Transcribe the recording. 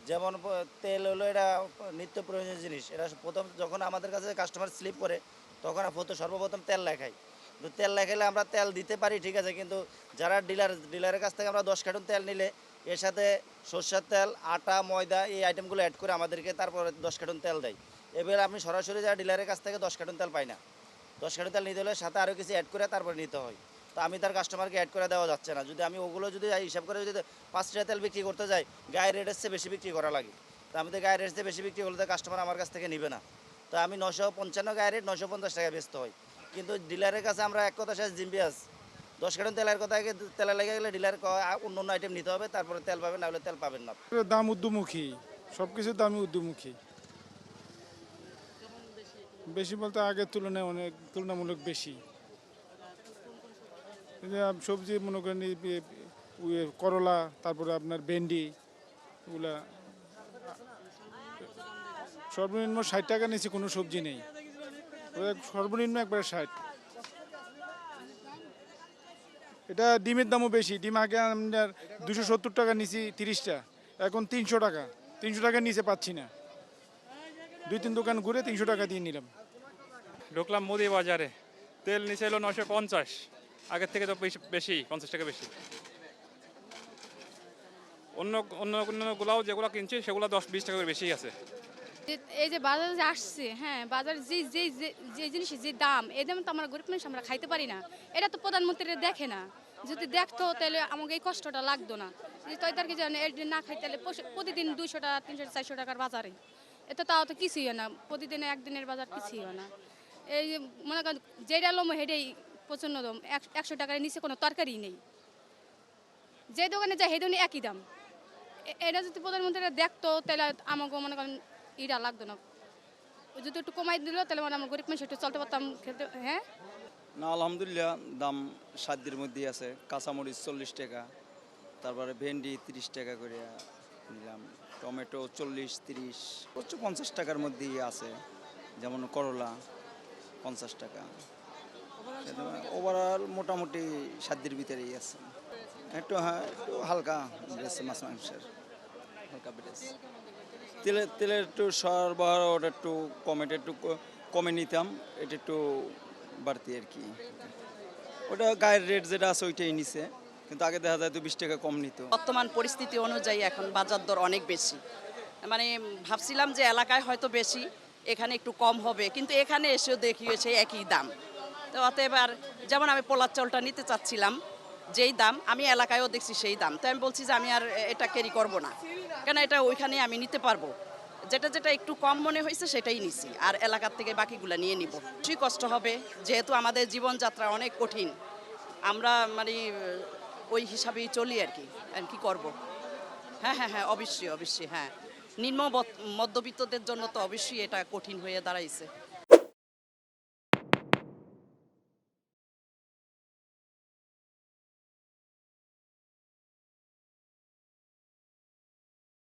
যেমন তেল হলো এটা নিত্য প্রয়োজনীয় জিনিস। এটা প্রথম যখন আমাদের কাছে কাস্টমার স্লিপ করে তখন সর্বপ্রথম তেল লেখাই। কিন্তু তেল লেখাইলে আমরা তেল দিতে পারি ঠিক আছে, কিন্তু যারা ডিলারের কাছ থেকে আমরা 10 কার্টন তেল নিলে এর সাথে সরষের তেল, আটা, ময়দা এই আইটেমগুলো অ্যাড করে আমাদেরকে তারপরে 10 কার্টন তেল দেয়। এবার আপনি সরাসরি যারা ডিলারের কাছ থেকে 10 কার্টন তেল পাই না। 10 কার্টন তেল নিতে হলে সাথে আরও কিছু অ্যাড করে তারপরে নিতে হয়। তো আমি তার কাস্টমারকে অ্যাড করে দেওয়া যাচ্ছে না। যদি আমি ওগুলো যদি হিসাব করে যদি 5 টাকা তেল বিক্রি করতে যাই, গায়ের রেটের চেয়ে বেশি বিক্রি করা লাগে। তো আমি তো গায়ের রেট চেয়ে বেশি বিক্রি করলে তো কাস্টমার আমার কাছ থেকে নেবে না। তো আমি 955 গায়ের রেট 950 টাকায় বেচতে হয়। কিন্তু ডিলারের কাছে আমরা এক কথা শেষ জিম্বিয়াস। 10 কার্টন তেলের কথা তেলে লেগে গেলে ডিলার অন্য অন্য আইটেম নিতে হবে, তারপরে তেল পাবেন, না হলে তেল পাবেন না। দাম ঊর্ধ্বমুখী, সব কিছুর দামই ঊর্ধ্বমুখী। বেশি বলতে আগের তুলনায় অনেক তুলনামূলক বেশি। এই যে সবজি মনে করেন করলা, তারপরে আপনার ভেন্ডি, এগুলা সর্বনিম্ন 60 টাকা নিচে কোনো সবজি নেই, সর্বনিম্ন একবারে 60। এটা ডিমের দামও বেশি। ডিম আগে আপনার 270 টাকা নিচে 30টা, এখন 300 টাকা। 300 টাকার নিচে পাচ্ছি না। 2-3 দোকান ঘুরে 300 টাকা দিয়ে নিলাম। ঢুকলাম মুদি বাজারে, তেল নিচে এলো 950, আগের থেকে তো বেশি 50 টাকা বেশি। অন্য অন্য অন্যগুলাও যেগুলো কিনছি সেগুলো 10-20 টাকা করে বেশি আছে। এই যে বাজারে যে আসছে, হ্যাঁ বাজারে যে যে যে জিনিসের যে দাম, এই দাম তো আমরা গরিব মানুষ আমরা খাইতে পারি না। এটা তো প্রধানমন্ত্রী দেখে না। যদি দেখতো তাহলে আমাকে এই কষ্টটা লাগতো না। তৈতারকে জানে না খাই তাহলে প্রতিদিন 200 টাকা 300 400 টাকার বাজারে, এতে তাও তো কিছুই হয় না। প্রতিদিনে একদিনের বাজার কিছুই হয় না। এই যে মনে করেন যেটা লোম হেঁটেই প্রচণ্ড দাম, 100 টাকার নিচে কোনো তরকারি নেই। যে দোকানে যায় সেই দোকানে একই দাম। এটা যদি প্রধানমন্ত্রীরা দেখতো তাহলে আমাকে মনে করেন ইটা লাগতো না। যদি একটু কমাই দিল তাহলে মানে আমরা গরিব মানুষ একটু চলতে পারতাম, খেতে। হ্যাঁ না, আলহামদুলিল্লাহ দাম সাধ্যের মধ্যেই আছে। কাঁচামরিচ 40 টাকা, তারপরে ভেন্ডি 30 টাকা করে নিলাম, টমেটো 40-30, 50 টাকার মধ্যেই আছে। যেমন করলা 50 টাকা। ওভারঅল মোটামুটি সাধ্যের ভিতরেই আছে। একটু হ্যাঁ, একটু হালকা বেড়েছে, মাছ মাংসের হালকা বেড়েছে। তেলের একটু সরবরাহ ওটা একটু কমেটা একটু কমে নিতাম, এটা একটু বাড়তি আর কি। ওটা গায়ের রেট যেটা আছে ওইটাই নিছে, কিন্তু আগে দেখা যায় তো 20 টাকা কম নিত। বর্তমান পরিস্থিতি অনুযায়ী এখন বাজার দর অনেক বেশি। মানে ভাবছিলাম যে এলাকায় হয়তো বেশি, এখানে একটু কম হবে, কিন্তু এখানে এসেও দেখিয়েছে একই দাম। তো অতএব আর যেমন আমি পোলার চাউলটা নিতে চাচ্ছিলাম যেই দাম, আমি এলাকায়ও দেখছি সেই দাম। তো আমি বলছি যে আমি আর এটা ক্যারি করব না, কেন এটা ওইখানে আমি নিতে পারবো। যেটা যেটা একটু কম মনে হয়েছে সেটাই নিছি, আর এলাকার থেকে বাকিগুলো নিয়ে নিব। বেশি কষ্ট হবে যেহেতু আমাদের জীবনযাত্রা অনেক কঠিন। আমরা মানে ওই হিসাবেই চলি আর কি। আর কি করব? হ্যাঁ হ্যাঁ হ্যাঁ, অবশ্যই অবশ্যই, হ্যাঁ। নিম্ন মধ্যবিত্তদের জন্য তো অবশ্যই এটা কঠিন হয়ে দাঁড়াইছে।